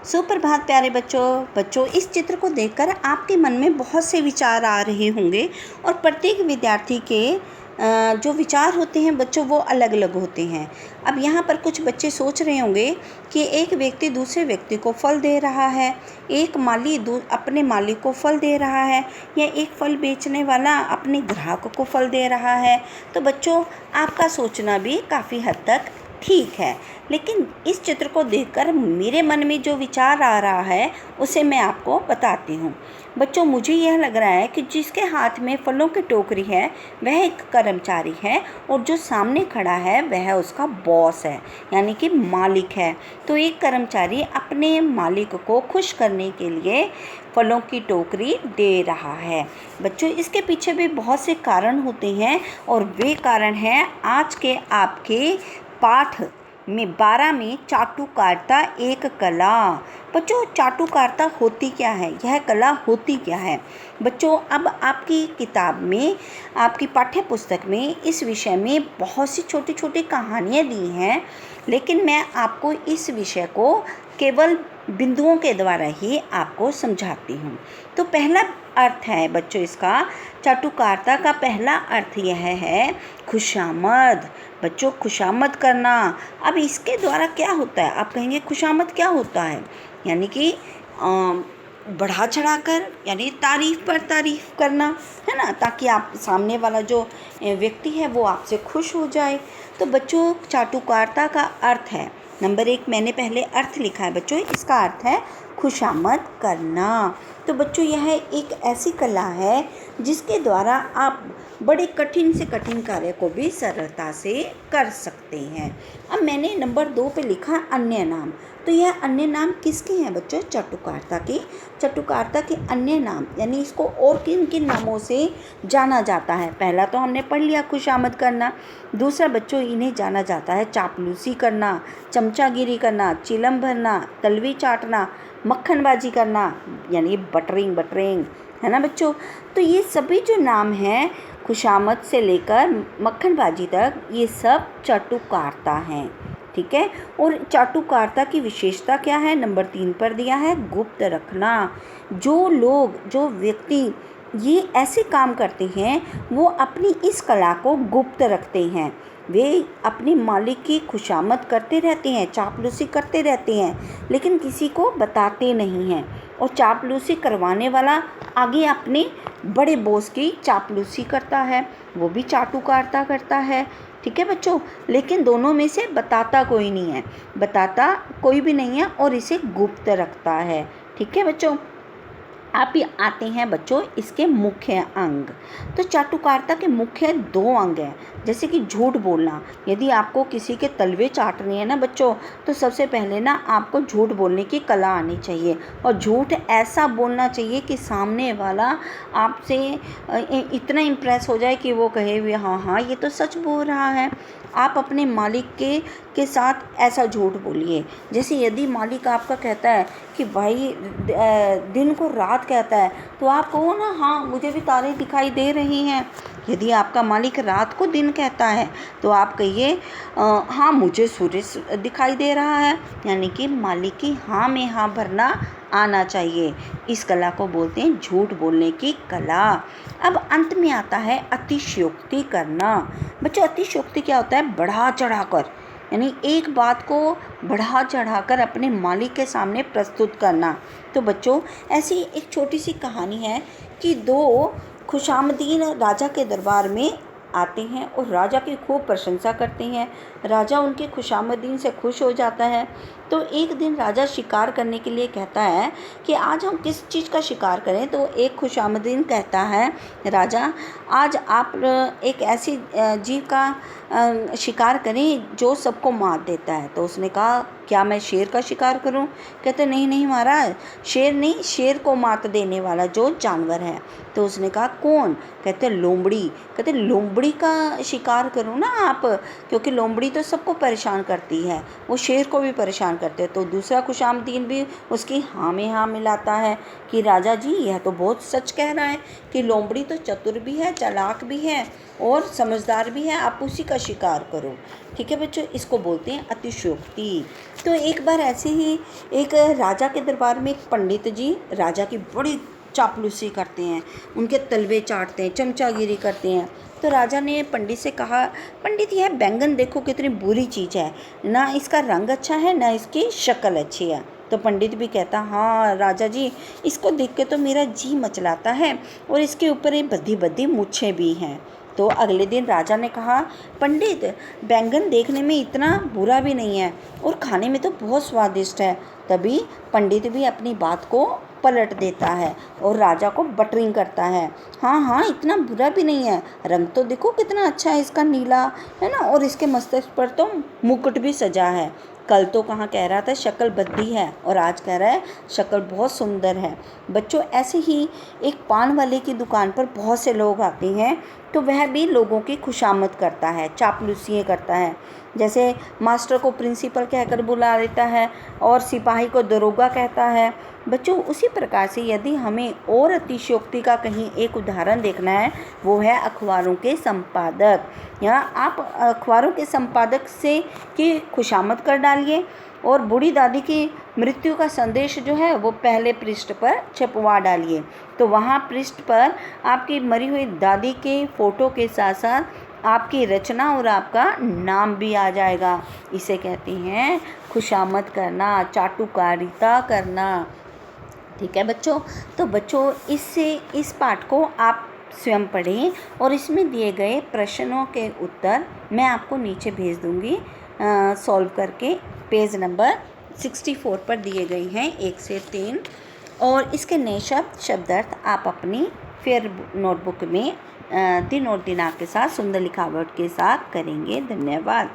सुप्रभात प्यारे बच्चों, इस चित्र को देखकर आपके मन में बहुत से विचार आ रहे होंगे और प्रत्येक विद्यार्थी के जो विचार होते हैं बच्चों वो अलग अलग होते हैं। अब यहाँ पर कुछ बच्चे सोच रहे होंगे कि एक व्यक्ति दूसरे व्यक्ति को फल दे रहा है, एक माली अपने मालिक को फल दे रहा है, या एक फल बेचने वाला अपने ग्राहक को फल दे रहा है। तो बच्चों, आपका सोचना भी काफ़ी हद तक ठीक है, लेकिन इस चित्र को देखकर मेरे मन में जो विचार आ रहा है उसे मैं आपको बताती हूँ। बच्चों, मुझे यह लग रहा है कि जिसके हाथ में फलों की टोकरी है वह एक कर्मचारी है और जो सामने खड़ा है वह उसका बॉस है, यानी कि मालिक है। तो एक कर्मचारी अपने मालिक को खुश करने के लिए फलों की टोकरी दे रहा है। बच्चों, इसके पीछे भी बहुत से कारण होते हैं और वे कारण हैं आज के आपके पाठ में 12 में चाटुकारिता एक कला। बच्चों, चाटुकारिता होती क्या है, यह कला होती क्या है? बच्चों, अब आपकी किताब में, आपकी पाठ्य पुस्तक में इस विषय में बहुत सी छोटी छोटी कहानियाँ दी हैं, लेकिन मैं आपको इस विषय को केवल बिंदुओं के द्वारा ही आपको समझाती हूँ। तो पहला अर्थ है बच्चों इसका, चाटुकारिता का पहला अर्थ यह है खुशामद। बच्चों, खुशामद करना। अब इसके द्वारा क्या होता है? आप कहेंगे खुशामद क्या होता है? यानी कि बढ़ा चढ़ाकर, यानी तारीफ़ पर तारीफ़ करना, है ना, ताकि आप सामने वाला जो व्यक्ति है वो आपसे खुश हो जाए। तो बच्चों, चाटुकारिता का अर्थ है, नंबर 1 मैंने पहले अर्थ लिखा है बच्चों, इसका अर्थ है खुशामद करना। तो बच्चों, यह एक ऐसी कला है जिसके द्वारा आप बड़े कठिन से कठिन कार्य को भी सरलता से कर सकते हैं। अब मैंने नंबर 2 पे लिखा अन्य नाम। तो यह अन्य नाम किसके हैं बच्चों? चाटुकारिता के। चाटुकारिता के अन्य नाम, यानी इसको और किन किन नामों से जाना जाता है? पहला तो हमने पढ़ लिया खुशामद करना। दूसरा बच्चों, इन्हें जाना जाता है चापलूसी करना, चमचागिरी करना, चिलम भरना, तलवी चाटना, मक्खनबाजी करना, यानी बटरिंग, है ना बच्चों। तो ये सभी जो नाम हैं खुशामद से लेकर मक्खनबाजी तक, ये सब चाटुकारिता हैं, ठीक है। और चाटुकारिता की विशेषता क्या है? नंबर 3 पर दिया है गुप्त रखना। जो व्यक्ति ये ऐसे काम करते हैं वो अपनी इस कला को गुप्त रखते हैं। वे अपने मालिक की खुशामद करते रहते हैं, चापलूसी करते रहते हैं, लेकिन किसी को बताते नहीं हैं। और चापलूसी करवाने वाला आगे अपने बड़े बॉस की चापलूसी करता है, वो भी चाटुकारिता करता है, ठीक है बच्चों। लेकिन दोनों में से बताता कोई नहीं है और इसे गुप्त रखता है, ठीक है बच्चों। आप ये आते हैं बच्चों इसके मुख्य अंग। तो चाटुकारिता के मुख्य 2 अंग हैं, जैसे कि झूठ बोलना। यदि आपको किसी के तलवे चाटने हैं ना बच्चों, तो सबसे पहले ना आपको झूठ बोलने की कला आनी चाहिए, और झूठ ऐसा बोलना चाहिए कि सामने वाला आपसे इतना इम्प्रेस हो जाए कि वो कहे भी हाँ ये तो सच बोल रहा है। आप अपने मालिक के साथ ऐसा झूठ बोलिए, जैसे यदि मालिक आपका कहता है कि भाई दिन को रात कहता है, तो आप कहो ना हाँ मुझे भी तारे दिखाई दे रही हैं। यदि आपका मालिक रात को दिन कहता है तो आप कहिए हाँ मुझे सूर्य दिखाई दे रहा है, यानी कि मालिक की हाँ में हाँ भरना आना चाहिए। इस कला को बोलते हैं झूठ बोलने की कला। अब अंत में आता है अतिशयोक्ति करना। बच्चों, अतिशयोक्ति क्या होता है? बढ़ा चढ़ाकर, यानी एक बात को बढ़ा चढ़ाकर अपने मालिक के सामने प्रस्तुत करना। तो बच्चों, ऐसी एक छोटी सी कहानी है कि 2 खुशामदीन राजा के दरबार में आते हैं और राजा की खूब प्रशंसा करते हैं। राजा उनके खुशामदीन से खुश हो जाता है। तो एक दिन राजा शिकार करने के लिए कहता है कि आज हम किस चीज़ का शिकार करें? तो एक खुशामदीन कहता है, राजा आज आप एक ऐसी जीव का शिकार करें जो सबको मार देता है। तो उसने कहा क्या मैं शेर का शिकार करूं? कहते नहीं महाराज, शेर नहीं, शेर को मात देने वाला जो जानवर है। तो उसने कहा कौन? कहते लोमड़ी। कहते लोमड़ी का शिकार करो ना आप, क्योंकि लोमड़ी तो सबको परेशान करती है, वो शेर को भी परेशान करते हैं। तो दूसरा खुशामदीन भी उसकी हाँ में हाँ मिलाता है कि राजा जी यह तो बहुत सच कह रहा है कि लोमड़ी तो चतुर भी है, चालाक भी है और समझदार भी है, आप उसी का शिकार करो। ठीक है बच्चों, इसको बोलते हैं अतिशयोक्ति। तो एक बार ऐसे ही एक राजा के दरबार में एक पंडित जी राजा की बड़ी चापलूसी करते हैं, उनके तलवे चाटते हैं, चमचागिरी करते हैं। तो राजा ने पंडित से कहा, पंडित यह बैंगन देखो कितनी बुरी चीज़ है, ना इसका रंग अच्छा है ना इसकी शक्ल अच्छी है। तो पंडित भी कहता, हाँ राजा जी, इसको देख के तो मेरा जी मचलाता है और इसके ऊपर ये बद्धी बद्धी मूछें भी हैं। तो अगले दिन राजा ने कहा, पंडित बैंगन देखने में इतना बुरा भी नहीं है और खाने में तो बहुत स्वादिष्ट है। तभी पंडित भी अपनी बात को पलट देता है और राजा को बटरिंग करता है, हाँ हाँ इतना बुरा भी नहीं है, रंग तो देखो कितना अच्छा है इसका, नीला है ना, और इसके मस्तक पर तो मुकुट भी सजा है। कल तो कहाँ कह रहा था शक्ल बद्दी है और आज कह रहा है शक्ल बहुत सुंदर है। बच्चों ऐसे ही एक पान वाले की दुकान पर बहुत से लोग आते हैं, तो वह भी लोगों की खुशामद करता है, चापलूसियाँ करता है। जैसे मास्टर को प्रिंसिपल कहकर बुला लेता है और सिपाही को दरोगा कहता है। बच्चों उसी प्रकार से यदि हमें और अतिशयोक्ति का कहीं एक उदाहरण देखना है, वो है अखबारों के संपादक। यहाँ आप अखबारों के संपादक से की खुशामद कर डालिए और बूढ़ी दादी की मृत्यु का संदेश जो है वो पहले पृष्ठ पर छपवा डालिए। तो वहाँ पृष्ठ पर आपकी मरी हुई दादी के फ़ोटो के साथ साथ आपकी रचना और आपका नाम भी आ जाएगा। इसे कहते हैं खुशामद करना, चाटुकारिता करना। ठीक है बच्चों, तो बच्चों इससे इस पाठ को आप स्वयं पढ़ें और इसमें दिए गए प्रश्नों के उत्तर मैं आपको नीचे भेज दूँगी सॉल्व करके। पेज नंबर 64 पर दिए गए हैं 1 से 3 और इसके नए शब्दार्थ आप अपनी फेयर नोटबुक में दिन और दिनांक के साथ सुंदर लिखावट के साथ करेंगे। धन्यवाद।